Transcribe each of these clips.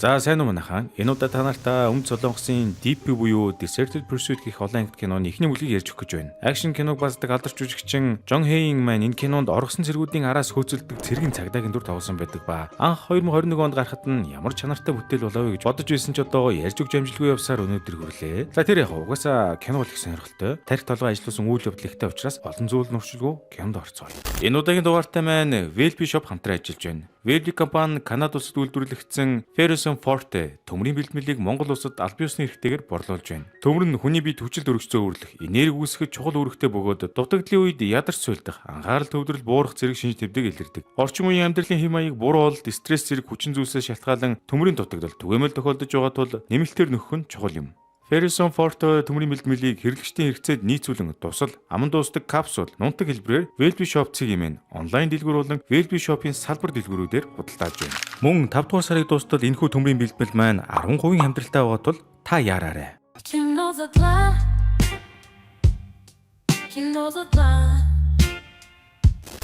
За сайн уу манайхан. Энэ удаа та нартай Өмнөд Солонгосын DP буюу Deserted Pursuit гэх олон ангит киноны эхний бүлгийг ярьж өгөх гэж байна. Акшн киног баздаг алдарч жүжигчин Жон Хэйн маань энэ кинонд оргосон цэргүүдийн араас хөөцөлдөг цэргийн цагдаагийн дүр тоглосон байдаг ба анх 2021 онд гарахад нь ямар чанартай бүтээл болов вэ гэж бодож байсан ч одоо ярьж өгч амжилтгүй явсаар өнөөдөр хүрлээ. За тэр яг угаасаа кино бол их сонирхолтой. Тарих толгой ажилласан үйл явдал ихтэй учраас олон зүйл нуршилгүй кинонд орцгоё. Энэ удаагийн дугаартай маань Velby Shop хамтран ажиллаж байна. Velby компани Канад улсад үйлдвэрлэгдсэн Ferguson Forte төмрийн бэлтгэлийг Монгол улсад аль биесны хэрэгтэйгээр борлуулж байна. Төмөр нь хүний биед хүчил өргөцөө үүрлэх, энерги үүсгэх чухал үүрэгтэй бөгөөд дутагдлын үед ядарч суйлдах, анхаарал төвдрөл буурах зэрэг шинж тэмдэг илэрдэг. Орчин үеийн амьдралын хэм маяг буруу бололт, стресс зэрэг хүчин зүйлсээс шалтгаалan төмрийн дутагдал түгээмэл тохиолдож байгаа тул нэмэлтээр нөхөх нь чухал юм. Ferguson Forte төмрийн бэлтгэлийг хэрэглэгчдийн хэрэгцээд нийцүүлэн тусал, аман дуустдаг капсул, нунтаг хэлбэрээр Velby Shop цэгийн онлайн дэлгүүр болон Velby Shop-ийн салбар дэлгүүрүүдээр худалдааж байна. Мөн 5 дугаар сарын дуустал энэхүү төмрийн бэлтгэл маань 10% хамдралтай байгаа тул та яараарай.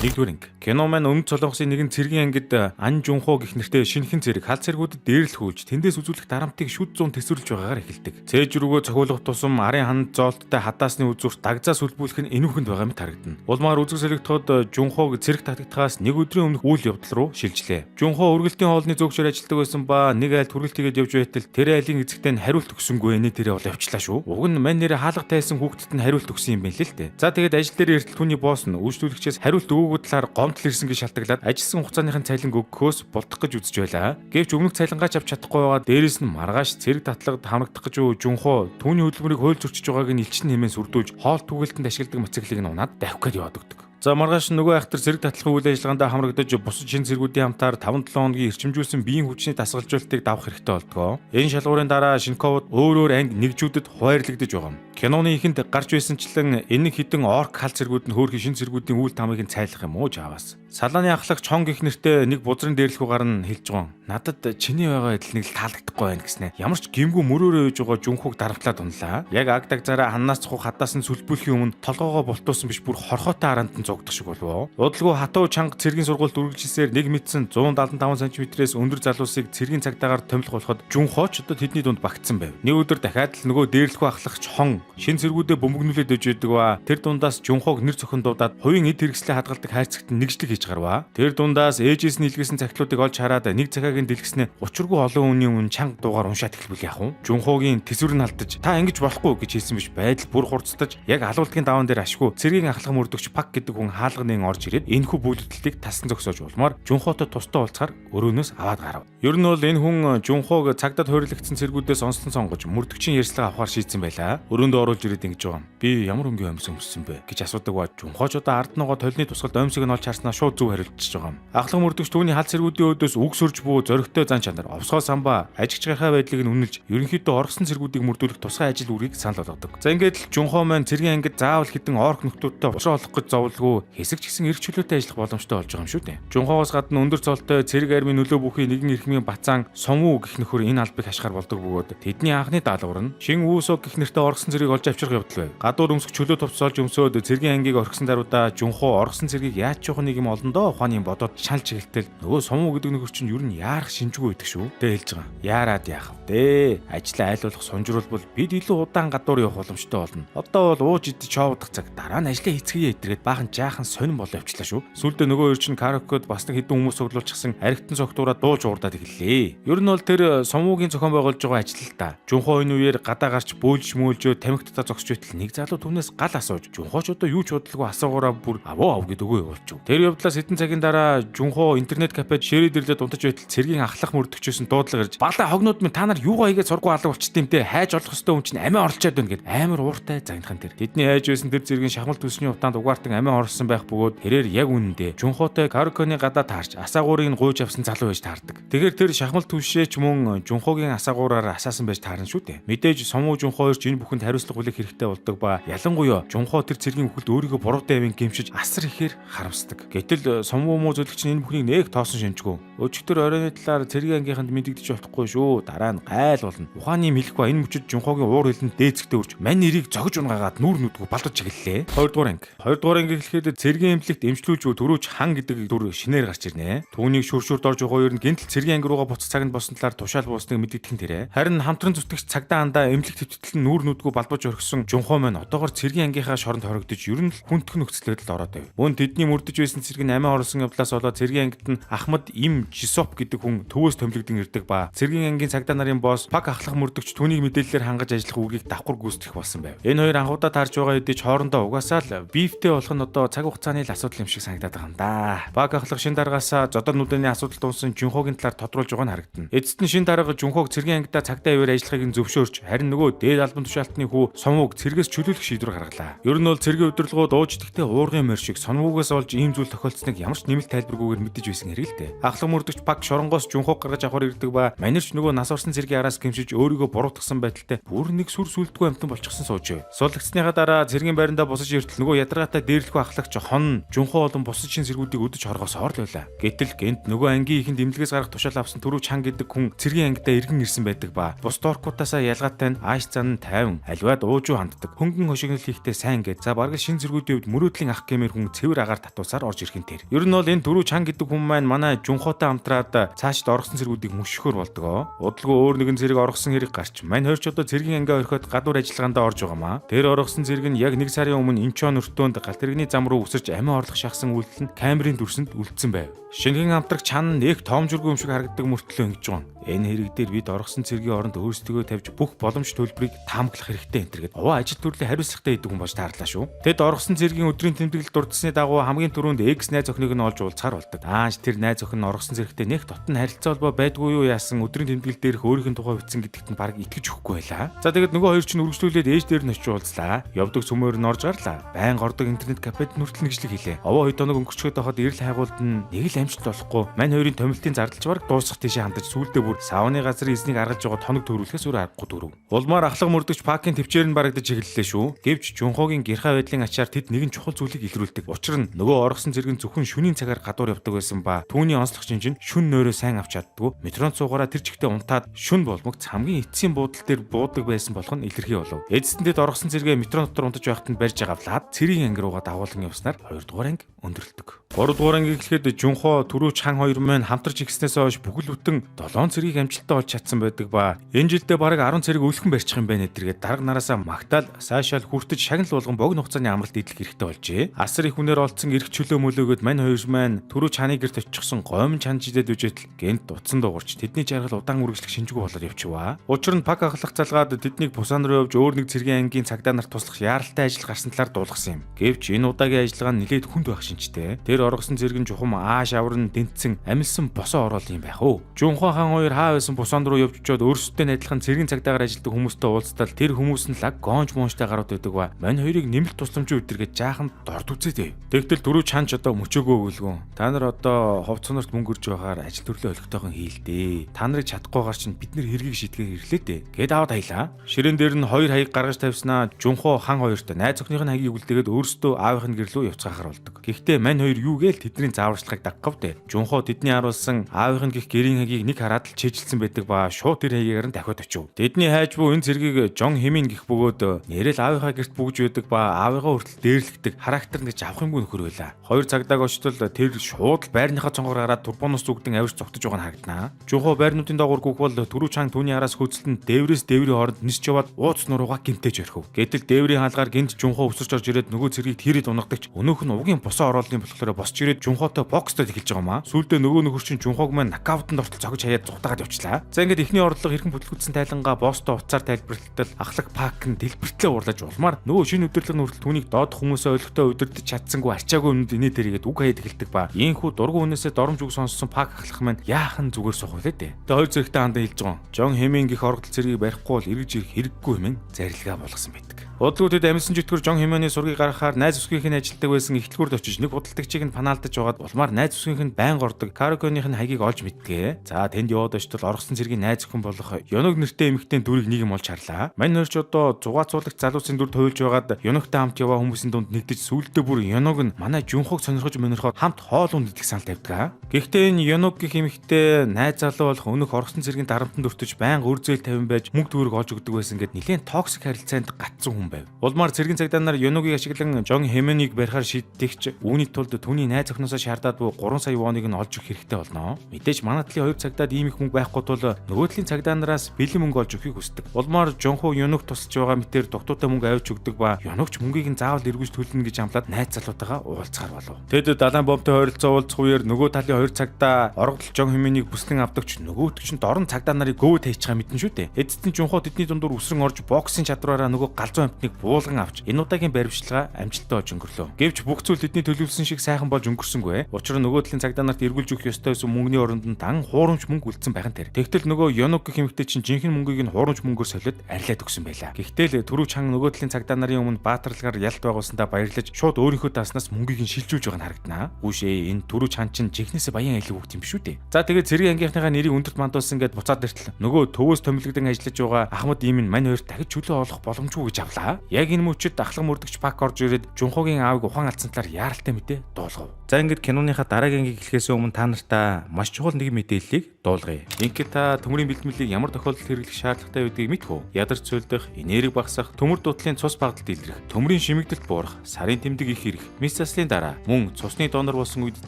Нэгдүгээр анги. Кино маань Өмнөд Солонгосын нэгэн цэргийн ангид Ан Жунхо гэх нэртэй шинэхэн цэрэг халт цэргүүдэд дээрлэхүүлж тэндээс үзүүлэх дарамтыг шүд зүүн тэсвэрлэж байгаагаар эхэлдэг. Цээж рүүгөө цохиулах тусам арын ханд зоолттой хадаасны үзүүрт дагзаа сүлбүүлэх нь энүүхэнд байгаа мэт харагдана. Улмаар үзэг солигдоход Жунхог цэрэг татагдахаас нэг өдрийн өмнөх үйл явдал руу шилжлээ. Жунхо үргэлтийн хоолны зөөгчөөр ажилладаг байсан ба нэг айл түргэлтийгээд явж байтал тэр айлын эзэгтэй нь хариулт өгсөнгүй нэ тэрэ бол явчлаа шүү. Уг нь мань нэрэ хаалга тайсан хүүхдэд нь хариулт өгсөн юм байна л дээ. За тэгээд ажил дээр эртэл түүний босс нь үйлчлүүлэгчээс хариулт өгөөгүй талаар гомдол ирсэн гэж шалтгаалаад ажилласан хугацааныхын цалин өгөхөөс болдох гэж үзэж байлаа. Гэвч өмнөх цалингаач авч чадахгүй байгаа дээрээс нь маргааш цэрэг татлагад хамрагдах гэж Жунхо түүний хөдөлмөрийг хуйль зөрчиж байгааг нь элчин нэмэн сүрдүүлж хоол түгэлтэнд ашигладаг моциклыг нь унаад давхих гээд яваад өгдөг. За маргааш нөгөө ахтар цэрэг татлагын үйл ажиллагаанд хамрагдаж бусад шин цэргүүдийн хамтаар 5-7 хоногийн эрчимжүүлсэн биеийн хүчний дасгалжуулалтыг давах хэрэгтэй болдгоо. Энэ шалгуурын дараа Шинковод өөр анги нэгжүүдэд хуваарлагдаж байгаа юм. Киноны ихэнд гарч байсанчлан энэ хідэн орк халт цэргүүд нь хөөрхөн шин цэргүүдийн үйл тамыг нь цайлах юм уу жаавас. Салааны ахлагч Чон гэх нэртэй нэг бузрын дээрлэхүү гар нь хэлж байгаа. Надад чиний байгаа адил нэг л таалагдахгүй байна гэснэ. Ямар ч гимгүү мөрөөрөө үйж байгаа Жунхуг дарамтлаад унлаа. Яг аг дагзаараа ханнаас цохох хадаас нь сүлбүүлэхийн өмнө толгоогоо бултуусан биш бүр хорхоотой аранд нь зогдох шиг болов. Удалгүй хатуу чанга цэргийн сургуульд үргэлжилсээр 1 мэдсэн 175 см-ээс өндөр залуусыг цэргийн цагдаагаар томилох болоход Жунхоч одоо тэдний дунд багтсан байв. Нэг өдөр дахиад л нөгөө дээрлэхүү ахлагч Хон шин цэргүүдэд бөмбөгнүүлээд өгч байдаг ба тэр дундаас Жунхог нэр цохон дуудаад хувийн эд хэрэгслээ хадгалдаг хайрцагт нэгжлэг хийж гарваа. Тэр дундаас ээжээс нь илгээсэн цагтлуудыг олж хараад нэг цагаагийн дэлгэснэ учиргүй олон хүний өмнө чанга дуугаар уншаад эхэлбэл яах вэ? Жунхогийн тэсвэр нь алдаж та ингэж болохгүй гэж хэлсэн биш байдал бүр хурцтаж яг алуултгийн даваан дээр ашгүй цэргийн ахлах мөрдөгч Пак гэдэг хүн хаалганын орж ирээд энэхүү бүлэглэлтийг тасан зогсоож улмаар Жунхотой тустай уулзахаар өрөөнөөс аваад гарав. Ер нь бол энэ хүн Жунхог цагдаад хойрлогдсон цэргүүдээс онцлон сонгож мөрдөгчийн ярьслага авахар шийдсэн байлаа. Өрөөндөө оруулж ирээд ингэж байгаа юм. Би ямар өнгийн өмс өмссөн бэ гэж асуудаг ба Жунхоч одоо ард ногоо толны тусгалд өмсөг нь олж харснаа шууд зөв хариулчихж байгаа юм. Ахлах мөрдөгч түүний халт цэргүүдийн өдөөс үг сөрж буу зоригтой зан чанар, овсгоо самбаа, ажигч гайхаа байдлыг нь үнэлж ерөнхийдөө оргосон цэргүүдийг мөрдүүлэх тусгай ажил үрийг санал болгодог. За ингээд л Жунхо маань цэргийн ангид заавал хідэн орк нөхдүүдтэй уулзраа олох гэж зовлгүй хэсэг ч гэсэн эрх чөлөөтэй ажиллах боломжтой болж байгаа юм шүү дээ. Жунхоос гадна өндөр цолтой цэрэг армийн нөлөө бүхий нэгэн эрхмийн Бацаан Сомуу гэх нөхөр энэ албыг хашгаар болдог бөгөөд тэдний анхны даалгавар нь Шин Үүсог гэх нэртэй оргосон цэргийг олж авчрах явдал байв. Гадуур өмсөх чөлөө товцоолж өмсөөд цэргийн ангийг орхисон даруйда Жунхо оргосон цэргийг яаж жоох нэг юм олон доо ухааны бодоод шал чигэлтэл нөгөө Сомуу гэдэг нөхөр чинь ер нь яарах шинжгүй байдаг шүү. Тэ хэлж байгаа. Яарад яах вэ? Ажлаа айлуулах сунжруулбал бид илүү удаан гадуур явах боломжтой болно. Одоо бол ууж идэж шоудах цаг дараа нь ажлаа хийцгээе эдрэгэд баахан жаахан сонирн болоо явчлаа шүү. Сүүлдээ нөгөө хоёр чинь караокед бас нэг хэдэн хүмүүс цуглуулчихсан аригтан цогтуураа дууж уурдаад эхэллээ. Ер нь бол тэр Сомуугийн зохион байгуулж байгаа ажил л та. Жунхо энэ үеэр гадаа гарч бөөлж мөөлжөө тамхитаа зогсож байтал нэг залуу түүнээс гал асууж Жунхоч одоо юу ч бодлого асуугаараа бүр аваа ав гэд өгөө явуулчих. Тэр явдлаас хэдэн цагийн дараа Жунхо интернет кафед ширээд ирлээ дунтаж байтал цэргийн ахлах мөрдөгчөөс нь дуудлага ирж бала хогнууд минь та нар юугаа хийгээд сургуу алга болчтой юм те хайж олох хөстөө хүн чинь амиа орлчоод байна гэд амар ууртай загнахан тэр. Тэдний хайж байсан тэр цэргийн шахмал төсний утаанд угаартан амиа орсон байх бөгөөд тэрээр яг үнэндээ Жунхотой Кароконы гадаа таарч асаагуурыг нь гуйж авсан залуу байж таардаг. Тэгэхээр тэр шахмал түвшээч мөн Жунхогийн асаагуураар асаасан байж таарна шүү дээ. Мэдээж Сомуу Жунхо хоёр ч энэ бүхэнд хариуцлага хүлээх хэрэгтэй болдог ба ялангуяа Жунхо тэр цэргийн бүхэлд өөрийгөө буруутай авин гэмшиж асар ихээр харамсдаг. Гэтэл Сомуу муу зөвлөгч нь энэ бүхнийг нэг тоосон шинжгүй. Өчигдөр оройны талаар цэргийн ангийнханд мэдэгдэж болохгүй шүү. Дараа нь гайл болно. Ухааны мэлэх ба энэ мөчөд Жунхогийн уур хилэнд дээцэгтэй үрж мань нэрийг зогж унгаагаад нүүр нүдгүү балдаж чиглэлээ. 2 дугаар анги. 2 дугаар анги гэхлээр гэхэд цэргийн эмнэлэгт эмчлүүлж буй Түрүүч хан гэдэг дүр шинээр гарч ирнэ. Түүнийг шүршүрд орж байгаа ер нь гинтл цэргийн анги руугаа буцах цагт босон талаар тушаал буусныг мэдэгдэх нь тэрэ. Харин хамтран зүтгэгч цагдаа андаа эмнэлэг төвтөл нь нүүр нүдгүй балбаж орхисон Жунхоо маань одоогоор цэргийн ангийнхаа шоронд хоригдож ер нь хүндхэн нөхцөлөд ороод байв. Мөн тэдний мөрдөж байсан цэрэг нь амиа орлсон явдлаас болоод цэргийн ангид нь Ахмад Им Жисоп гэдэг хүн төвөөс томилогдсон ирдэг ба цэргийн ангийн цагдаа нарын босс Пак ахлах мөрдөгч түүнийг мэдээлэлээр хангаж ажиллах үгийг давхар гүйцэтгэх болсон байв. Энэ хоёр анхудаа таарж байгаа хэдий хоорондоо угаасаа л бифтэй болох нь одоо цаг хугацааны л асуудал юм шиг санагдаад байгаа юм да. Пак ахлах шин дараагаас зодон нүдэний асуудал дууссан Жунхогийн талаар тодруулж байгаа нь харагдана. Эцэст нь шин дараага Жунхог цэргийн ангидаа цагдаа яваар ажиллахыг зөвшөөрч харин нөгөө дээд албан тушаалтны хүү Сонвог цэргээс чөлөөлөх шийдвэр гаргалаа. Ер нь бол цэргийн удирдлагууд ууждагтай уургын морь шиг Сонвогоос олж ийм зүйл тохиолдсныг ямар ч нэмэлт тайлбаргүйгээр мэдэж байсан хэрэг л дээ. Ахлах мөрдөгч Пак шоронгоос Жунхог гаргаж авахар ирдэг ба манерч нөгөө нас орсон цэргийн араас гэмшиж өөрийгөө буруутгасан байдалтай бүр нэг сүр сүлдгүй амтан болчихсон сууж. Суулгацсныхаа дараа цэргийн байрандаа босож иртэл нөгөө ядаргаатай дээрлэхүү ахлагч хон Жунхоо болон бусад шин цэргүүдийг өдөж хоргосоор л байлаа. Гэтэл гэнт нөгөө ангийн ихэнд имлэгээс гарах тушаал авсан Түрүүч хан гэдэг хүн цэргийн ангидаа иргэн ирсэн байдаг ба бус доркуудаасаа ялгаатай нь ааш зан 50 аливаад уужуу ханддаг. Хөнгөн хошигнол хийхдээ сайн гээд за бараг шин цэргүүдийн хувьд мөрөөдлийн ах гэмээр хүн цэвэр агаар татуусаар орж ирэх нь тэр. Ер нь бол энэ Түрүүч хан гэдэг хүн маань манай Жунхоотой хамтраад цаашд оргосон цэргүүдийг мөшгөхөр болдгоо. Удалгүй өөр нэгэн цэрэг оргосон хэрэг гарч мань хойч одоо цэргийн ангиа орхиод гадуур ажиллагаандаа орж байгаамаа. Тэр оргосон цэрэг нь яг 1 сарын өмнө Инчон өртөөнд галт тэрэгний зам руу үсэрч амиа орлох шахсан үйлдэл нь камерын дүрсэнд үлдсэн байв. Шинхэн амтрагч чан нэг тоомжургүй юм шиг харагддаг мөртлөө ингэж байгаа. Энэ хэрэг дээр бид оргосон цэргийн оронд өөрсдөө тавьж бүх боломж төлбөрийг таамаглах хэрэгтэй энэ төргээд овоо ажил төрлийн хариуцлагатай идэг хүн болж таарлаа шүү. Тэд оргосон цэргийн өдрийн тэмдэглэлд дурдсны дагуу хамгийн түрүүнд X найз охиныг нь олж уулзахаар болдог. Ааш тэр найз охин нь оргосон цэрэгтэй нэг дотн харилцаа холбоо байдгүй юу яасан өдрийн тэмдэглэл дээрх өөрийнх нь тухай бичсэн гэдэгт нь баг итгэж өгөхгүй байлаа. За тэгээд нөгөө хоёр чинь үргэлжлүүлээд ээж дээр нь очиж уулзлаа. Явдаг цөмөр нь орж гарлаа. Байн гордог интернет кафед нүртэл нэгжлэг хийлээ. Овоо хэд хоног өнгөрчөөд байхад ирэл хайгуулд нь нэг л амжилт болохгүй. Мань хоёрын томилтын зардалж бараг дуусах тийшээ хандаж сүүлдээ бүр савны газрын эзнийг аргалж байгаа тоног төрүүлэхээс өөр аргагүй дөрөв. Улмаар ахлах мөрдөгч Пакийн төвчээр нь барагдаж эхэллээ шүү. Гэвч Жунхогийн гэрхай байдлын ачаар тэд нэгэн чухал зүйлийг илрүүлдэг. Учир нь нөгөө оргосон цэрэг нь зөвхөн шөнийн цагаар гадуур явдаг байсан ба түүний онцлог чинь шүн нойроо сайн авч чаддгүй. Метронд суугаараа тэр чигтээ унтаад шүн болмогц хамгийн эцсийн буудал дээр буудаг байсан болох нь илэрхий болов. Эцэст нь тэд оргосон цэрэгээ метрон дотор унтаж байхад нь барьж агавлаад цэргийн анги руугаа дагуулan явснаар 2 дугаар анги өндөрлөдөг. 3 дугаар анги эхлэхэд Жунхоо Түрүүч хан хоёр маань хамтарч игснээс хойш бүхэл бүтэн 7 цэргийг амжилттай олж чадсан байдаг ба энэ жилдээ бараг 10 цэрэг өлхөн барьчих юм байна гэдэргээд дарга нараасаа магтаал сайшаал хүртэж шагнал болгон богино хугацааны амралт идэх хэрэгтэй болжээ. Асар их хүнээр олдсон эрх чөлөө мөлөөгөд мань хоёр маань Түрүүч ханы гэрт очихсон гомн чан жилэд үжэтэл гэнт утсан дуугарч тэдний жаргал удаан үргэлжлэх шинжгүй болоод явчихваа. Учир нь Пак ахлах залгаад тэднийг Пусан руу явж өөр нэг цэргийн ангийн цагдаа нарт туслах яаралтай ажил гарсан талаар дуулгасан юм. Гэвч энэ удаагийн ажиллагаа нь нэлээд хүнд байх шинжтэй. Тэр оргосон цэрэг нь чухам ааш аврын дэнтсэн амилсан босоо орол юм байх уу. Жунхоо хан хоёр хаа байсан Пусан руу явж очиод өөрсдөө адилхан цэргийн цагдаагаар ажилладаг хүмүүстэй уулзтал тэр хүмүүс нь лаг гонж муунштай гарууд байдаг ба мань хоёрыг нэмэлт тусламжийн өдөргээд жаахан дорд үзээд. Тэгтэл Түрүүч хан ч одоо мөчөөгөө өгөлгөө. Та нар одоо ховцонорт мөнгө өрж байгаар ажил төрлөө олигтойгон хийлдээ. Та нарыг чадахгүйгээр чинь бид нэр хэргийг шийдгээ ирлээ дээ. Гэт аваад хаялаа. Ширээн дээр нь хоёр хаяг гаргаж тавьснаа Жунхоо хан хоёрт найз охиных нь хаягийг үлдээгээд өөрсдөө аавынх нь гэрлөө явцгаахаар болдог. Гэхдээ мань хоёр юу гээл тэдний зааварчлагыг даггавдээ. Жунхоо тэдний харуулсан аавынх нь гих гэрийн хаягийг нэг хараад л чэжилсэн байдаг ба шууд тэр хаягаар нь дахиад очив. Тэдний хайж буй энэ цэргийг Жон Хэмин гих бөгөөд нэрэл аавынхаа гэрт бүгж байдаг ба аавыгаа хүртэл дээрлэгдэг характер гэж авах юмгүй нөхөр байлаа. Хоёр цагдааг очтол тэр шууд л байрныхаа цонгоор гараад турбоноос зүгдэн авирч зогтож байгаа нь харагданаа. Жунхоо байрнуудын доогуур гүөх бол Түрүүч хан түүний араас хөөцөлтөнд дээврээс дээврийн хооронд нисч яваад ууц нуруугаа гинтэж орхив. Гэтэл дээврийн хаалгаар гинт Жунхоо өсөрч орж ирээд нөгөө цэргийг тэрэд унагадагч өнөөх нь угийн босоо ороолын болохоор босч ирээд Жунхоотой бокстой эхэлж байгаа маа. Сүүлдээ нөгөө нөхөр чинь Жунхоог маань нокаутанд ортол цогж хаяад зугтаагаад явчлаа. За ингээд эхний орлого хэрхэн бүтлгүйтсэн тайлангаа босстой уцаар тайлбарлалтал ахлах Пак нь дэлбэртлээ уурлаж улмаар нөгөө шинэ өдөрлөг нь хүртэл түүнийг доод хүмүүсээ ойлгохтой удирдах чадсангүй арчаагүй өмнөд инээ тэргээд үг хаяад эхэлдэг ба ийхүү дургу хүнээсээ доромж үг сонссон Пак ахлах маань яахан зүгээр сухав лээ дээ. Тэгээ хоёр зэрэгтэй хандаа хэлж байгаа. Жон Хэмин гих оргил цэргийг барихгүй бол эргэж ирэх хэрэггүй хэмээн зарилгаа болгосон байдаг. Бодлогуудад амьсан жигтгэр Жон Хэмэний сургийг гаргахаар найз өсгийнхээ ажилтдаг байсан ихтлгүүрд очиж шинэ худалдагчийг нь панаалдаж байгаад улмаар найз бүсгийнх нь байнга ордог Караконых нь хаягийг олж мэдгээ. За тэнд яваад очтол оргосон цэргийн найз өхөн болох Ёног нэртэй эмэгтэй дүрийг нэг юм олж харлаа. Мань нэрч одоо зугаацуулагч залуусын дүр туйлж байгаад Ёногтой хамт яваа хүмүүсийн дунд нэгдэж сүулдэ бүр Ёног нь манай Жунхог сонирхож мөнөрхөд хамт хоол ундах санал тавьдаг. Гэхдээ энэ Ёног гэх эмэгтэй найз залуу болох өнөх оргосон цэргийн дарамтанд өртөж байнга үр зээл тавин байж мөнгө төгрөг олж өгдөг байсан гэд нэлээд токсик харилцаанд гатсан хүн байв. Улмаар цэргийн цагдаа нар Ёногийг ашиглан Жон Хэмэнийг барихаар шийддэгч үүний тулд түүний найз охиноосоо шаардаад буй 3 сая воныг нь олж өгөх хэрэгтэй болно. Мэдээж манай талын хоёр цагдаад ийм их мөнгө байхгүй тул нөгөө талын цагдаа нараас бэлэн мөнгө олж өгөхийг хүсдэг. Улмаар Жонхо Ёног тусалж байгаа мэтэр доктортой мөнгө авч өгдөг ба Ёногч мөнгийг нь заавал эргүүлж төлнө гэж амлаад найз залуутайгаа уулзгаар болов. Тэд далайн бомтой ойролцоо уулзах үеэр нөгөө талын хоёр цагдаа оргодол Жон Хэмэнийг бүслэн авдагч нөгөөтгч нь дорн цагдаа нарыг гөвд хийж байгаа мэдэн шүү дээ. Эцэст нь Жонхо тэдний дундуур үсрэн орж боксийн чадвараараа нөгөө галзуу амтныг буулган авч энэ удаагийн баримтчилгаа амжилттай болж өнгөрлөө. Гэвч бүх зүйл тэдний төлөвлөсөн шиг сайхан болж өнгөрсөнгүй. Учир нь нөгөө талын цагдаа нарт эргүүлж өгөх ёстой байсан мөнгөний оронд нь дан хуурамч мөнгө үлдсэн байгаа нь тэр. Тэгтэл нөгөө Ёног гэх эмэгтэй чинь жинхэнэ мөнгийг нь хуурамч мөнгөөр солиод арилаад өгсөн байлаа. Гэхдээ л түрүү чанга нөгөө талын цагдаа нарын өмнө баатарлагаар ялт байгуулсандаа баярлаж шууд өөрийнхөө даснаас мөнгийг нь шилжүүлж байгаа нь харагданаа. Гүүшээ энэ түрүү чан чинь жинхнээсээ баян айлг хөвгт юм шүү дээ. За тэгээд цэргийн ангийнхныхаа нэрийг өндөрт мандуулсан гэд буцаад иртэл нөгөө төвөөс томилогдсон ажиллаж байгаа Ахмад ийм нь мань хоёр дахиж чөлөө олох боломжгүй гэж авлаа. Яг энэ мөчөд ахлах мөрдөгч Пак орж ирээд Жунхогийн аавыг ухаан алдсан талаар яаралтай мэдээ дуулгав. За ингээд киноныхаа дараагийн ангийг эхлэхээс өмнө та нартаа маш чухал нэг мэдээллийг дуулгая. Ингээд та төмрийн бэлтгэлийг ямар тохиолдолд хэрэглэх шаардлагатай байдгийг мэдэх үү? Ядарч цөлдөх, энерги багасах, төмөр дуудлын цус багталд илрэх, төмрийн шимэгдэлт буурах, сарын тэмдэг их ирэх, мис заслын дараа мөн цусны донор болсон үед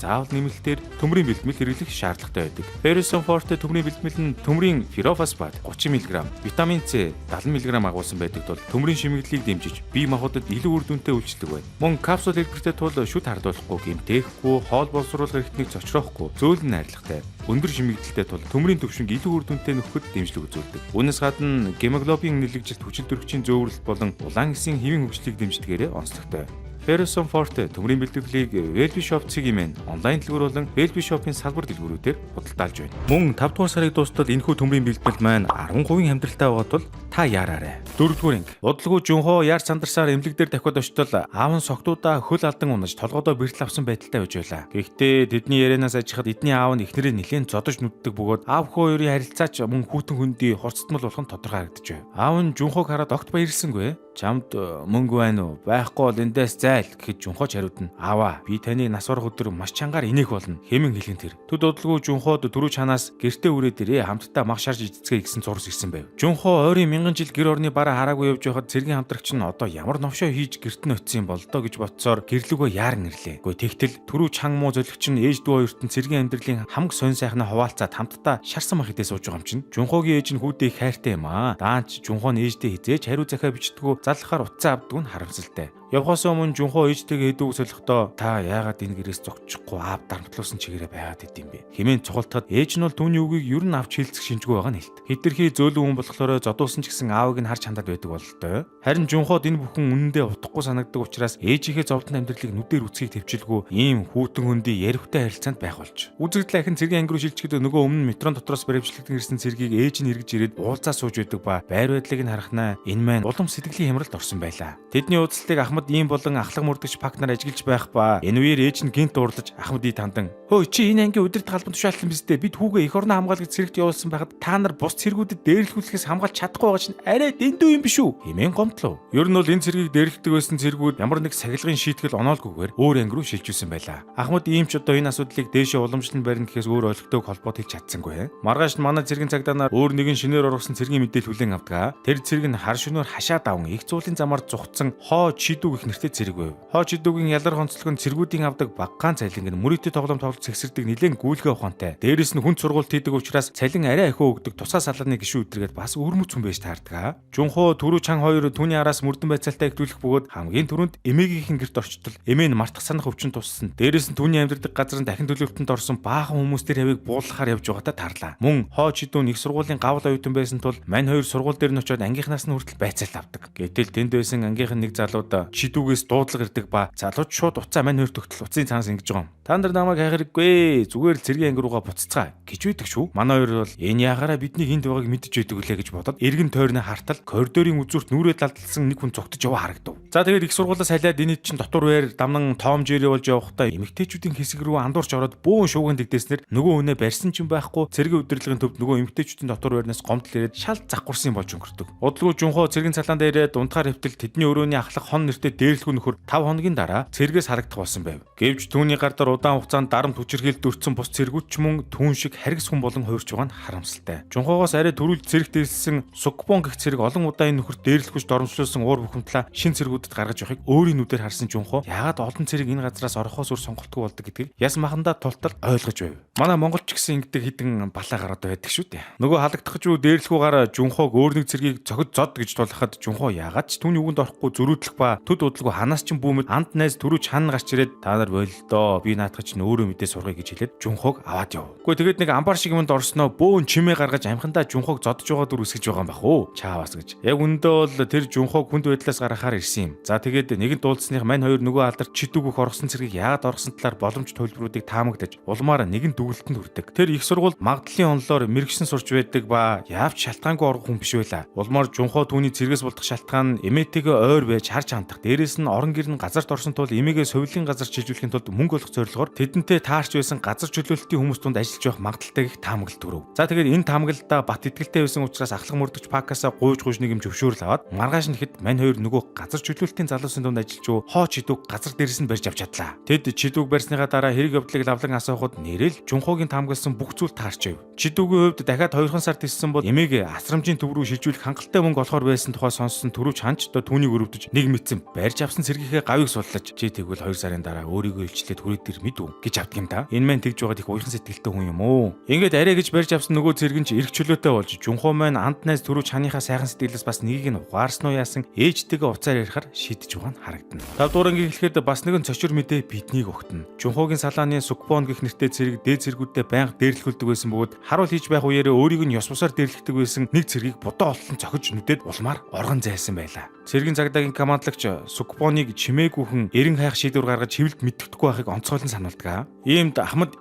заавал нэмэлтээр төмрийн бэлтгэл хэрэглэх шаардлагатай байдаг. Ferrison Forte төмрийн бэлтгэл нь төмрийн ферофосфат 30 мг, витамин С 70 мг агуулсан байдаг тул төмрийн шимэгдлийг дэмжиж бие махбодод илүү үр дүнтэй үйлчлдэг байна. Мөн капсул хэлбэртэй тул шүд хардуулахгүй, гэмтээхгүй, хоол боловсруулах эрхтнийг цочроохгүй, зөөлөн найрлагатай. Өндөр шимэгдэлтэй тул төмрийн төвшинг илүү үр дүнтэй нөхөхөд дэмжлэг үзүүлдэг. Үүнээс гадна гемоглобин нэлэгжилт хүчил төрөгчийн зөөвөрлөлт болон улаан эсийн хэвийн хөгжлийг дэмждэгээрээ онцлогтой. Ferrison Forte төмрийн бэлтгэлийг Wellbe Shop цэгийн онлайн дэлгүүр болон Wellbe Shop-ын салбар дэлгүүрүүдээр худалдаалж байна. Мөн 5 дугаар сарыг дуустал энэхүү төмрийн бэлтгэл маань 10% хямдралтай байгаа тул та яараарай. 4 дугаар анги. Удалгүй Жунхо яар сандарсаар эмнэлэг дээр дахиад очтол аав нь согтуудаа хөл алдан унаж толгойдоо бэртэл авсан байдалтай байж байлаа. Гэхдээ тэдний ярианаас ажихад эдний аав нь эхнэрээ нэлээд зодож нүддэг бөгөөд аав хөө хоёрын харилцаач мөн хүүтэн хөндий хорцтмол болох нь тодорхой харагдаж байв. Аав нь Жунхог хараад огт баярлсангүй. Чамд мөнгө байна уу? Байхгүй бол эндээс зайл гэхэд Жунхоч хариудна. Аава, би таны нас барах өдөр маш чангаар инех болно. Хэмээн хэлэн тэр. Төд удалгүй Жунход дөрөв чанаас гэртээ үрээд ирээ хамтдаа мах шарж идцгээ гэсэн зурс ирсэн байв. Жунхо ойрын 1000 жил гэр орны бараа хараагүй явж байхад цэргийн хамтрагч нь одоо ямар новшоо хийж гэрт нь очисон юм бол доо гэж бодсоор гэрлүгөө яаран ирлээ. Гэхдээ тэгтэл түрүү чанга муу зөлөгч нь ээж дүү хоёрт нь цэргийн амьдралын хамаг сонь сайхнаа хуваалцаад хамтдаа шарсан мах идээ сууж байгаа юм чинь. Жунхогийн ээж нь хүүдээ их хайртай юм аа. Даанч Жунхо нь ээждээ хизээч хариу захиа бичдэггүй залхахаар утсаа авдаг нь харамсалтай. Явхаас өмнө Жунхо ээжтэйгээ хэдүүг солихдоо та яагаад энэ гэрээс зогчихгүй аав дарамтлуулсан чигээрээ байгаад идэм бэ? Хэмээн цугалтахад ээж нь бол түүний үгийг ер нь авч хэлцэх шинжгүй байгаа нь хэлт. Хитрхи зөөлөн хүн болохоор зодуулсан ч гэсэн аавыг нь харж хандаад байдаг бололтой. Харин Жунход энэ бүхэн үнэндээ утгагүй санагддаг учраас ээжийнхээ зовлон амьдралыг нүдээр үцгийг төвчилгүй ийм хүүтэн хөндий ярихтай харилцаанд байх болж. Үзэгдэл ахин цэргийн анги руу шилжихэд нөгөө өмнө метрон дотроос баримтлагдсан ирсэн цэргийг ээж нь эргэж ирээд уулзаа сууж байдаг ба байр байдлыг нь харахнаа энэ маань улам сэтгэлийн хямралд орсон байлаа. Тэдний уулзалтыг Ахмад ийм болон ахлах мөрдөгч Пак нар ажиглаж байх ба энэ үеэр ээж нь гинт дуурлаж Ахмадыг тандан "Хөөе чи энэ ангийн удирдах албан тушаалтсан биз дээ. Бид хүүгээ эх орноо хамгаалах цэрэгт явуулсан байхад та нар бус цэргүүдэд дээрлэхүүлэхээс хамгаалж чадахгүй байгаа чинь арай дэндүү юм биш үү?" хэмээн гомдлоо. Ер нь бол энэ цэргийг дээрлэхдэг байсан цэргүүд ямар нэг сахилгын шийтгэл оноолгүйгээр өөр анги руу шилжүүлсэн байлаа. Ахмад ийм ч одоо энэ асуудлыг дээшээ уламжлан барина гэхээс өөр ойлгохтойг холбоот хийж чадсангүй. Маргааш нь манай цэргийн цагдаа нар өөр нэгэн шинээр оргосон цэргийн мэдээлэл хүлээн авдаг. Тэр цэрэг нь хар шөнөөр хашаа даван их зуулын замаар зугтсан Хоо Чидүү гэх нэртэй цэрэг байв. Хоо Чидүүгийн ялар хонцлог нь цэргүүдийн авдаг баггаан цалинг нь мөрөдтэй тоглоом тоглож цэгсэрдэг нэлээд гүйлгээ ухаантай. Дээрээс нь хүн сургуульд хийдэг учраас цалин арай ахиу өгдөг тусгай салааны гишүүн өдргээд бас өрмөц хүн байж таардаг. Жунхо түрүү чан хоёр түүний араас мөрдөн байцаалтай ихтүүлэх бөгөөд хамгийн түрүүнд эмээгийнхэн гэрт орчтол эмээ нь мартах санах өвчин туссан. Дээрээс нь түүний амьдардаг газар нь дахин төлөвлөлтөнд орсон баахан хүмүүс тэр хавийг буулгахаар явж байгаадаа таарлаа. Мөн Хоо Чидүү их сургуулийн гавл оюутан байсан тул мань хоёр сургууль дээр нь очиод ангийнхнаас нь хүртэл байцаалт авдаг. Гэтэл тэнд байсан ангийнхан нэг залууд Чидүүгээс дуудлага ирдэг ба залууд шууд уцаа мань хоёр төгтөл уцын цаанаас ингэж байгаа юм. Та нар намайг хайхраггүй зүгээр л цэргийн анги руугаа буцацгаа гэж үйдэг шүү. Манай хоёр бол энэ ягаараа бидний энд байгааг мэдж үйдэг үлээ гэж бодоод эргэн тойрны хартал коридорын үзүүрт нүрээ далдалсан нэг хүн зогтож яваа харагдав. За тэгээд их сургуулиас халиад энэ чинь дотор байр дамнан Том Жери болж явахдаа эмэгтэйчүүдийн хэсэг рүү андуурч ороод бөөн шууган дэгдээснээр нөгөө хүнээ барьсан ч юм байхгүй цэргийн удирдлагын төвд нөгөө эмэгтэйчүүдийн дотор байрнаас гомдол ирээд шал завхурсан болж өнгөрдөг. Удалгүй Жунхо цэргийн цалаанд ирээд унтахаар хэвтэл тэдний өрөөний ахлах хон нэртэй дээрлэхүү нөхөр 5 хоногийн дараа цэргээс харагдах болсон байв. Гэвч түүний гар дээр удаан хугацаанд дарамт хүчирхийлэлд өртсөн бус цэргүүд ч мөн түүн шиг харгас хүн болон хувирч байгаа нь харамсалтай. Жунхогоос арай төрүүлж цэрэгт ирсэн Сукбон гэх цэрэг олон удаа энэ нөхөр дээрлэхүүж доромжлуулсан уур бухимдлаа шин цэргүүдэд гаргаж явахыг өөрийн нүдээр харсан Жунхо яагаад олон цэрэг энэ газраас орохоос өөр сонголтгүй болдог гэдгийг яс махандаа тултал ойлгож байв. Манай монголч гэсэн ингэдэг хідэн балаа гараад байдаг шүү дээ. Нөгөө халагдах шүү дээрлэхүүгээр Жунхог өөр нэг цэргийг цохид зод гэж тулахад Жунхо яагаад ч түүний үгэнд орохгүй зөрүүдлэх ба төд удалгүй ханаас ч бүүмэд анд найз төрүүч хана гарч ирээд та нар болдоо би наадах чинь өөрөө мэдээ сургая гэж хэлээд Жунхог аваад яв. Гэхдээ тэгээд нэг амбар шиг юмд орсноо бөөн чимээ гаргаж амхандаа Жунхог зодж байгаа дүр үсгэж байгаа юм бах уу? Чаавас гэж. Яг үндэ бол тэр Жунхог хүнд байдлаас гарахаар ирсэн юм. За тэгээд нэгэн дуулцсных мань хоёр нөгөө алдарт чидүүгөх орсон цэргийг яагаад орсон талаар боломж төлбөрүүдийг таамагдаж улмаар нэгэн дүгэлтэнд хүрдэг. Тэр их сургуульд магадлалын онолоор мэрэгсэн сурч байдаг ба яавч шалтгаангүй орох хүн биш байла. Улмаар Жунхо түүний цэргээс болдох шалтгаан нь эмээтэйгээ ойр байж харж хандах. Дээрээс нь орон гэр нь газарт орсон тул эмээгээ совилын газар шилжүүлэхийн тулд мөнгө олох зорилгоор тэдэнтэй таарч байсан газар чөлөөлтийн хүмүүс тунд ажиллаж байх магадaltaй гэх таамаглал төрөв. За тэгээд энэ таамаглалдаа бат итгэлтэй байсан учраас ахлах мөрдөгч Пакасаа гуйж нэг юм зөвшөөрөл аваад маргааш нь хэд мань хоёр нөгөө газар чөлөөлтийн залуусын дунд ажиллаж уу хоо чидүүг газар дээрээс нь барьж авч чадлаа. Тэд чидүүг барьсныхаа дараа хэрэг явдлыг лавлан асуухад нэрэл Жунхогийн таамагласан бүх зүйл таарч байв. Чидүүгийн хувьд дахиад 2 сар тиссэн бол эмээг асрамжийн төв рүү шилжүүлэх хангалттай мөнгө олохоор байсан тухай сонссон төрүүч ханч до түүнийг өрөвдөж нэг мэдсэн барьж авсан цэргийнхээ гавийг суллаж чи тэгвэл 2 сарын дараа өөрийгөө илчлээд хүрээд ир мэдв гэж авдаг юм да. Энэ мэн тэгж байгаад их уяхан сэтгэлтэй хүн юм уу? Ингээд арай гэж барьж авсан нөгөө цэргэн ч эрх чөлөөтэй болж Жунхо маань анд найз төрүүч ханыхаа сайхан сэтгэлээс бас нэгийг нь ухаарсан уу яасан ээжтэйгээ уцаар ярихаар шийдэж байгаа нь харагдана. 5 дугаар ангийн эхлэхэд бас нэгэн цочор мэдээ биднийг өгтөн. Жунхогийн салааны Сукбон гэх нэртэй цэрэг дээд цэргүүдтэй байнга дээрлэхүүлдэг байсан бөгөөд харуул хийж байх үеэрээ өөрийг нь ёс бусаар дээрлэхдэг байсан нэг цэргийг бодоо оллон цохиж нүдэд улмаар оргон зайсан байлаа. Цэргийн цагдаагийн командлагч Сукбоныг чимээгүйхэн эрен хайх шийдвэр гаргаж хэвлэлд мэддэхгүй байхыг онцгойлон сануулдаг. Иймд Ахмад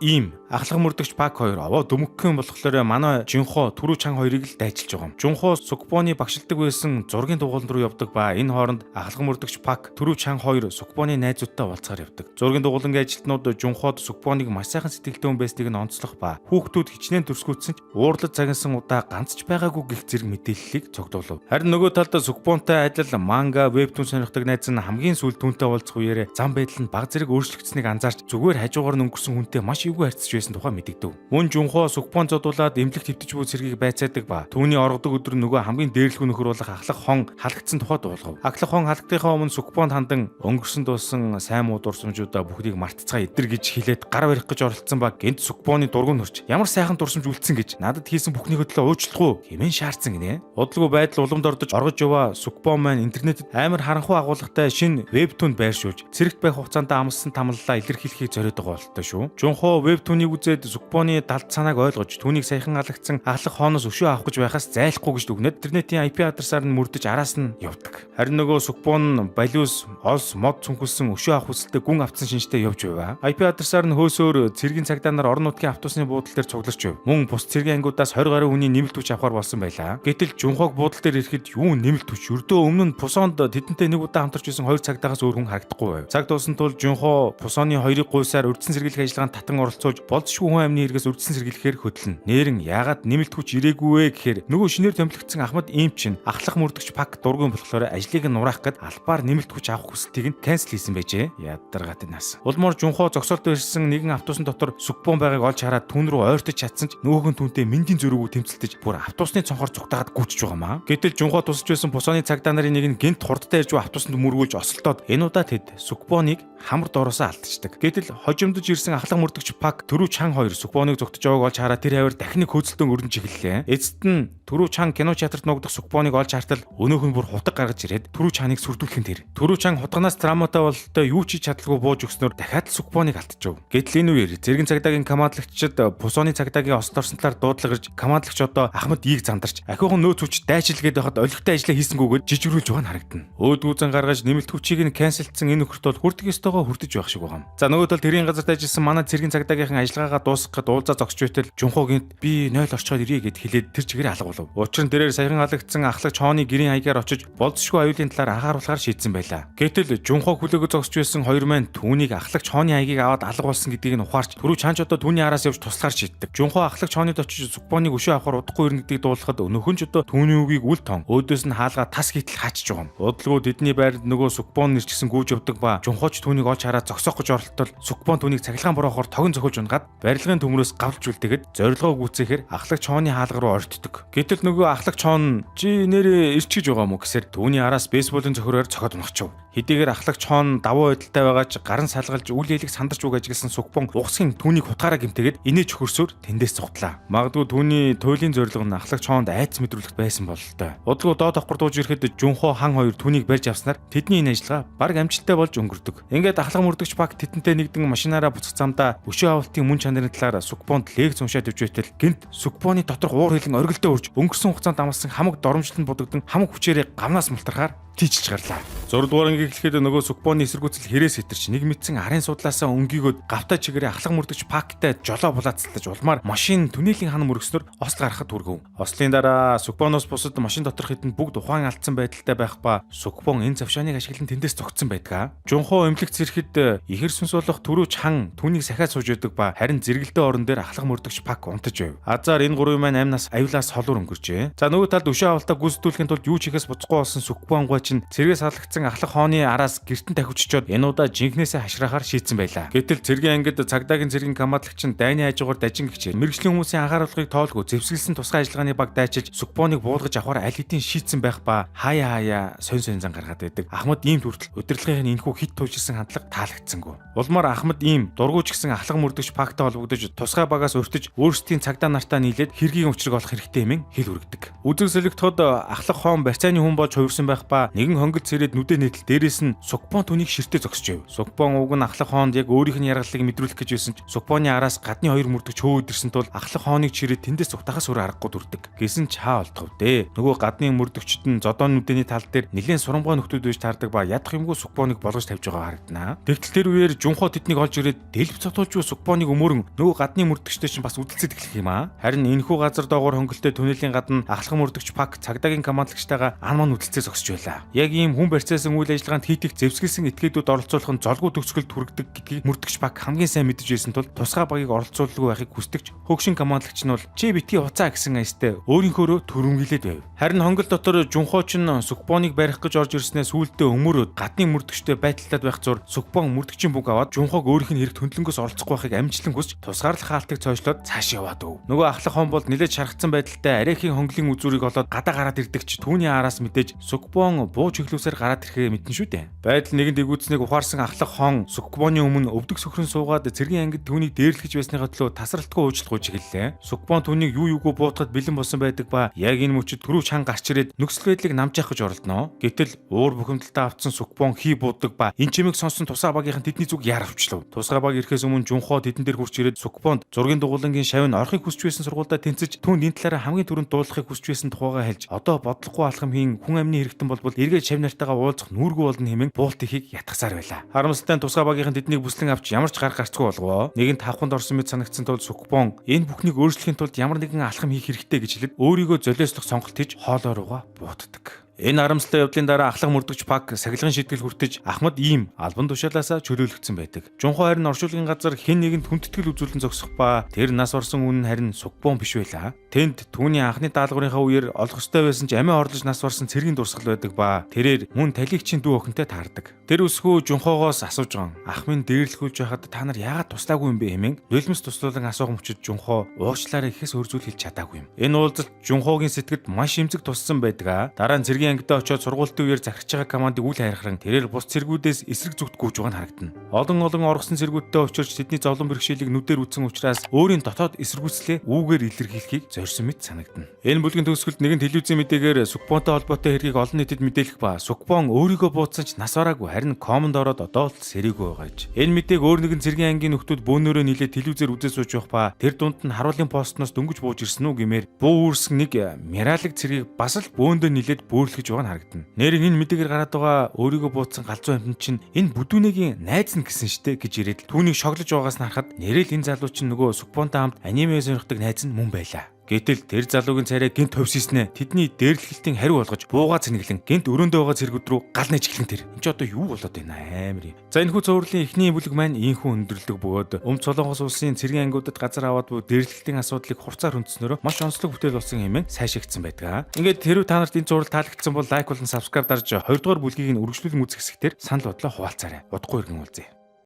ахлах мөрдөгч Пак хоёр овоо дүмгхэн болохоор манай Жунхо түрүү чан хоёрыг л дайчилж байгаа юм. Жунхо Сукбоны багшилдаг байсан зургийн дугуйланд руу явдаг ба энэ хооронд ахлах мөрдөгч Пак түрүү чан хоёр Сукбоны найзуудтай уулзахаар явдаг. Зургийн дугуйлангийн ажилтнууд Жунход Сукбоныг маш сайхан сэтгэлтэй хүн байсныг нь онцлох ба хүүхдүүд хичнээн төрсгөөдсөн ч уурлаж загнасан удаа ганц ч байгаагүй гэх зэрэг мэдээллийг цогдуулв. Харин нөгөө талд Сукбонтай адил манга, вебтун сонирхдаг найз нь хамгийн сүүл түүнтэй уулзах үеэрээ зам байдал нь баг зэрэг өөрчлөгдсөнийг анзаарч зүгээр хажуугаар нь өнгөрсөн хүнтэй маш эвгүй харьцаж байсан тухай мэдэгдэв. Мөн Жунхо Сукбон зодуулаад эмнэлэгт хэвтэж буй цэргийг байцаадаг ба түүний оргодог өдөр нөгөө хамгийн дээрлэхүү нөхөр болох ахлах хон халагдсан тухай дуулгав. Ахлах хон халагдахынхаа өмнө Сукбонд хандан өнгөрсөн дуусан сайн муу дурсамжуудаа бүгдийг мартцгаа эдэр гэж хэлээд гар барих гэж оролцсон ба гэнт Сукбоны дургуун хөрч ямар сайхан дурсамж үлдсэн гэж надад хийсэн бүхнийхөө төлөө уучлах уу хэмээн шаардсан гинэ. Удалгүй байдал уламд ордож оргож яваа Сукбон маань интернетэд амар харанхуй агуулгатай шинэ вебтунд байршуулж цэрэгт байх хугацаанд амлсан тамлалаа илэрхийлэхийг зориод байгаа болтой шүү. Жунхо вебтунийг үзээд Сукбоны далд санааг ойлгож түүнийг саяхан алагдсан ахлах хооноос өшөө авах гэж байхаас зайлахгүй гэж дүгнээд интернетийн IP адресаар нь мөрдөж араас нь явдаг. Харин нөгөө Сукбон балиус олс мод цүнхэлсэн өшөө авах хүсэлтэд гүн автсан шинжтэй явж байва. IP адресаар нь хөөсөөр цэргийн цагдаа нар орон нутгийн автобусны буудлын дээр цугларч байв. Мөн бус цэргийн ангиудаас 20 гаруй хүний нэмэлт хүч авахар болсон байлаа. Гэтэл Жунхог буудлын дээр ирэхэд юу нэмэлт хүч өрдөө өмнө нь Пусонд тэдэнтэй нэг удаа хамтарч байсан 2 цагдаагаас өөр хүн харагдахгүй байв. Цаг туусан тул Жунхо Пусоны хоёрыг гуйсаар урьдчилан сэргийлэх ажиллагаанд татан оролцож болцшгүй хүн амны хэрэгээс урьдчилан сэргийлэхээр хөдлөн. Нээрэн яагаад нэмэлт хүч ирээгүй вэ гэхээр нөгөө шинээр томилогдсон Ахмад чинь ахлах мөрдөгч Пак дургуун болохоор ажлыг нь нураах гээд албаар нэмэлт хүч авах хүсэлтийг нь cancel хийсэн байжээ. Ядаргатай нас. Улмаар Жунхо зогсоолд ирсэн нэгэн автобусны дотор Сукбон байгааг олж хараад түүн рүү ойртож чадсан ч нөгөөх нь түүнтэй мэндийн зөрүүгөө тэмцэлдэж бүр автобусны цонхоор цугтаагаад гүйчж байгаамаа. Гэтэл Жунхо тусч байсан Пусоны цагдаа нарын нэг нь гинт хурдтай ирж автобусанд мөргүүлж осолдоод энэ удаа тэд Сукбоныг хамар доороосоо алдчихдаг. Гэтэл хожимдож ирсэн ахлах мөрдөгч Пак түрүү чан хоёр Сукбоныг зогтож байгааг олж хараад тэр хавар дахин нэг хөөцөлтөн өрнөж эхэллээ. Эцэст нь түрүү чан кино театрт нуугдах Сукбоныг олж хартал өнөөх нь бүр хутаг гаргаж ирээд түрүү чаныг сүрдүүлэх нь тэр. Түрүү чан хутганаас травматай бололтой юу ч хийж чадалгүй бууж өгснөөр дахиад л Сукбоныг алдчихв. Гэтэл энэ үеэр цэргийн цагдаагийн командлагчид Пусоны цагдаагийн осолд орсон талаар дуудлага ирж командлагч одоо Ахмад зандарч ахиухан нөөц хүч дайчилгээд байхад олигтой ажлаа хийсэнгүүгээд жижигрүүлж байгаа нь харагдана. Өөдгүүзэн гаргаж нэмэлт хүчийг нь канселдсан энэ нөхөрт бол хүрдэг ёстойгоо хүртэж байх шиг байгаа юм. За нөгөө тал тэрийн газарт ажилласан манай цэргийн цагдаагийнхан ажиллагаагаа дуусгахад уулзаа зогсож байтал Жунхогийн би 0 орчоод ирье гэд хэлээд тэр чигээр алга болов. Учир нь тэрээр саяхан алагдсан ахлагч хооны гэрийн хаягаар очиж болцсошгүй аюулын талаар анхааруулахаар шийдсэн байлаа. Гэтэл Жунхо хүлээгөө зогсож байсан хоёр маань түүнийг ахлагч хооны хаягийг аваад алга болсон гэдгийг нь ухаарч түрүү чанч одоо түүний араас явж туслахаар шийддэг. Жунхо ахлагч хоонд очиж Сукбоныг өшөө авахар удахгүй ирнэ гэдгийг дуулахад өнөөхөн ч одоо түүний үгийг үл тон өөдөөс нь хаалгаа тас хийтэл хаачж байгаа юм. Удалгүй тэдний байранд нөгөө Сукбон нэрчсэн гүйж явдаг ба Жунхоч түүнийг олж хараад зогсоох гэж оролтол Сукбон түүнийг цахилгаан бураахаар тогон зохиолж унгаад барилгын төмрөөс гавлж үлдээгээд зорилгоо гүйцээхээр ахлагч хооны хаалга руу орддог. Гэтэл нөгөө ахлагч хоон чи нэрээ ирч гэж байгаа мó гэсээр түүний араас бейсболын цохироор цохоод унахчив. Хэдийгээр ахлагч хоон давуу байдалтай байгааж гарын салгалж үл хэлийг сандарч үг ажилласан Сукбон ухсхийн түүнийг хутгаараа гэмтээгээд инээж хөрсөөр тэндээс цуглаа. Магадгүй түүний туйлын зорилго нь ахлагч хоонд айц мэдрүүлэх байсан бололтой. Удалгүй доод давхар дууж ирэхэд Жунхо хан хоёр түүнийг барьж авснаар тэдний энэ ажиллагаа баг амжилттай болж өнгөрдөг. Ингээд ахлах мөрдөгч Пак тэдэнтэй нэгдэн машинаараа буцах замдаа өшөө авалтын мөн чанарын талаар Сукбонд лекц уншаад явж байтал гинт Сукбоны доторх уур хилэн оргилдөө урж өнгөрсөн хугацаанд амлсан хамаг доромжлон будагдан хамаг хүчээрээ гавнаас мултархаар тийчилж гарлаа. 6 дугаар анги эхлэхэд нөгөө Сукбоны эсэргүүцэл хэрээс хэтэрч нэг мэдсэн арын судлаасаа өнгийгөөд гавтаа чигээрээ ахлах мөрдөгч Пактай жолоо булаацлаж улмаар машин түнэлийн хан мөргснөр ослог гарахад хүргэв. Ослын дараа Сукбоноос бусад машин доторх хэдэн бүгд ухаан алдсан байдалтай байх ба Сукбон энэ завшааныг ашиглан тэндээс зогтсон байдаг. Жунхо эмнэлэгт зэрэхэд ихэр сүнс болох төрүүч хан түүнийг сахиад сууж байдаг ба харин зэрэгэлдээ орон дээр ахлах мөрдөгч Пак унтаж байв. Азар энэ гурван маань амнаас аюулаас холуур өнгөрчээ. За нөгөө талд өшөө авалтаа гүйцэтгүүлэхийн тулд юу ч хийхээс буцахгүй болсон Сукбон чинь цэргээс халагдсан ахлах хооны араас гертэн тавьчихчод энэ удаа жинхнээсээ хашраахаар шийдсэн байлаа. Гэтэл цэргийн ангид цагдаагийн цэргийн камбатлагч нь дайны хажуугаар дажин гिचээ мэрэгжлийн хүмүүсийн анхааруулгыг тоолгүй зэвсгэлсэн тусгай ажиллагааны баг дайчилж Сукбоныг буулгаж авахар аль хэдийн шийдсэн байх ба хаяа сонь зан гаргаад байдаг. Ахмад ийм хүртэл удирдлагын энэхүү хит туужсэн хандлага таалагдсангүй. Улмаар Ахмад ийм дургуйч гисэн ахлах мөрдөгч Пактай холбогдож тусгай багаас уртж өөрсдийн цагдаа нартаа нийлээд хэргийн учрыг олох хэрэгтэй хэмээн хэл үргэдэг. Үзэг солигдоход ахлах хоон барьцааны хүн болж хувирсан байх ба нэгэн хонгод цэрээд нүдэ нийтэл дээрээс нь Сукбон түүнийг ширтээ зогсож байв. Сукбон уг нь ахлах хоонд яг өөрийнх нь яргалыг мэдрүүлэх гэж байсан ч Сукбоны араас гадны хоёр мөрдөгч хөөд ирсэн тул ахлах хооныг чирээд тэндээс цухтахаас өөр аргагүй дүрдэг. Гэсэн ч хаа олдохв дээ. Нөгөө гадны мөрдөгчд нь зодон нүдэний тал дээр нэлээд сурамгой нөхдүүд байж таардаг ба ядах юмгүй Сукбоныг болгож тавьж байгаа харагдана. Тэгтэл тэр үеэр Жунхо тэднийг олж ирээд дэлб цотуулж буй Сукбоныг өмөрөн нөгөө гадны мөрдөгчтэй чинь бас үдэлцээд эхлэх юм аа. Харин энэхүү газар доогоор хөнгөлтэй түнэлийн гадна ахлах мөрдөгч Пак цагдаагийн командлагчтайгаа ан ман үдэлцээ зогсож байлаа. Яг ийм хүн барьцаасан үйл ажиллагаанд хийх зэвсгэлсэн этгээдүүд оролцуулах нь золгүй төгсгөлд хүргэдэг гэдгийг мөрдөгч Пак хамгийн сайн мэдэж байсан тул тусгай багийг оролцуулалгүй байхыг хүсдэгч хөгшин командлагч нь бол чи битгий уцаа гэсэн аястай өөрийнхөөрөө түрэмгийлээд байв. Харин хонгол дотор Жунхо ч Сукбоныг барих гэж орж ирснээр сүүлдээ өмөрөөд гадны мөрдөгчтэй байдалтай байх зур Сукбон мөрдөгчийн бүгд аваад Жунхог өөрийнх нь хэрэг хөндлөнгөөс оролцохгүй байхыг амжилтлан хүсч тусгаарлах хаалтыг цойшлоод цааш яваад өв. Нөгөө ахлах хон бол нэлээд шаргацсан байдалтай арайхийн хонглын үзүүрийг олоод гадаа гараад ирдэг ч түүний араас мэдээж Сукбон буу чиглүүлсээр гараад ирэхээ мэднэ шүү дээ. Байдал нэгэнд эгүүцнийг ухаарсан ахлах хон Сукбоны өмнө өвдөг сөхрөн суугаад цэргийн ангид түүнийг дээрлэхэж байсныхаа төлөө тасралтгүй уучлалгүйж эхэллээ. Сукбон түүнийг юу юугүй буутахад бэлэн болсон байдаг ба яг энэ мөчөд түрүү чан гарч ирээд нөхцөл байдлыг намжаах гэж оролдоно. Гэтэл уур бухимдалтай автсан Сукбон хий буудаг ба энэ чимийг сонсон тусгай багийнхан тэдний зүг яарвчлав. Тусгай баг ирэхээс өмнө Жунхо тэдэн дээр хурч ирээд Сукбонд зургийн дугуулангийн шавь нь орохыг хүсч байсан сургуультай тэнцэж түүнд энэ талаараа хамгийн түрүүнд дуулахыг хүсч байсан тухайгаа хэлж одоо бодлохгүй алхам хийн хүн амны хэрэгтэн болбол эргээд шавь нартайгаа уулзах нүүргүй болно хэмээн буулт ихийг ятгасаар байлаа. Харамсалтай нь тусгай багийнхан тэднийг бүслэн авч ямар ч гарцгүй болгоо. Нэгэнт тавханд орсон мэт санагдсан тул Сукбон энэ бүхнийг өөрчлөхийн тулд ямар нэгэн алхам хийх хэрэгтэй гэж хэлээд өөрийгөө золиослох сонголт хийж хоолой руугаа буутдаг. Энэ харамсалтай явдлын дараа ахлах мөрдөгч Пак сахилгын шийтгэл хүртэж Ахмад ийм албан тушаалаасаа чөлөөлөгдсөн байдаг. Жунхо харин оршуулгын газар хэн нэгэнд хүндэтгэл үзүүлэн зогсох ба тэр нас орсон үнэн харин Сукбон биш байлаа. Тэнд түүний анхны даалгаврынхаа үеэр олох ёстой байсан ч амиа орлож нас барсан цэргийн дурсгал байдаг ба тэрээр мөн талигчийн дүү охинтой таардаг. Тэр өсгөө Жунхогоос асууж байгаа. Ах минь дээрлэхүүлж байхад та нар яагаад туслаагүй юм бэ хэмээн нулимс туслуулан асуух мөчөд Жунхо уучлаарай гэхээс өөр зүйл хэлж чадаагүй юм. Энэ уулзалт Жунхогийн сэтгэлд маш эмзэг туссан байдаг. Дараа нь цэргийн ангидаа очиод сургуультын үеэр захирч байгаа командыг үл хайрхран тэрээр бус цэргүүдээс эсрэг зүгт гүйж байгаа нь харагдана. Олон оргосон цэргүүдтэй очирч тэдний зовлон бэрхшээлийг нүдээр үзсэн учраас өөрийн дотоод эсэргүүцлээ үүгээр илэрхийлэхийг зорьсон мэт санагдана. Энэ бүлгийн төгсгөлд нэгэн телевизийн мэдээгээр Сукбонтой холбоотой хэргийг олон нийтэд мэдээлэх ба Сукбон өөрийгөө буудсан ч нас бараагүй харин комонд ороод одоо л сэрээгүй байгаа гэж. Энэ мэдээг өөр нэгэн цэргийн ангийн нөхдүүд бөөнөрөө нийлээд телевизээр үзэж сууж байх ба тэр дунд нь харуулын постноос дөнгөж бууж ирсэн үү гэмээр буу үүрсэн нэг мэралэг цэргийг бас л бөөндөө нийлээд бөөрлөх гэж байгаа нь харагдана. Нэрийг энэ мэдээгээр гараад байгаа өөрийгөө буутсан галзуу амьтан чинь энэ бүдүүнэгийн найз нь гэсэн штэ гэж ирээд түүнийг шоглож байгаагаас нь харахад нэрэл энэ залуу чинь нөгөө Суппонтой хамт аниме сонирхдаг найз нь мөн байлаа. Гэтэл тэр залуугийн царай гинт төвсөснэ тэдний дээрлэлтийн хариу болгож буугаа цэнэглэн гинт өрөөндөө байгаа цэргүүд рүү гал нэжглэн тэр. Энд ч одоо юу болоод байна амар юм. За энэхүү цувралын эхний бүлэг маань ийхүү өндөрлөг бөгөөд Солонгос улсын цэргийн ангиудад газар аваад буй дээрлэлтийн асуудлыг хувцаар хүндснөрөө маш онцлог бүтээл болсон хэмээн сайшаагдсан байдаг. Ингээд хэрвээ та нарт энэ цуврал таалагдсан бол лайк болон subscribe дарж 2 дугаар бүлгийг нь үргэлжлүүлэн үзэх хэсгээр санал бодлоо хуваалцаарай. Удахгүй иргэн уулзъя.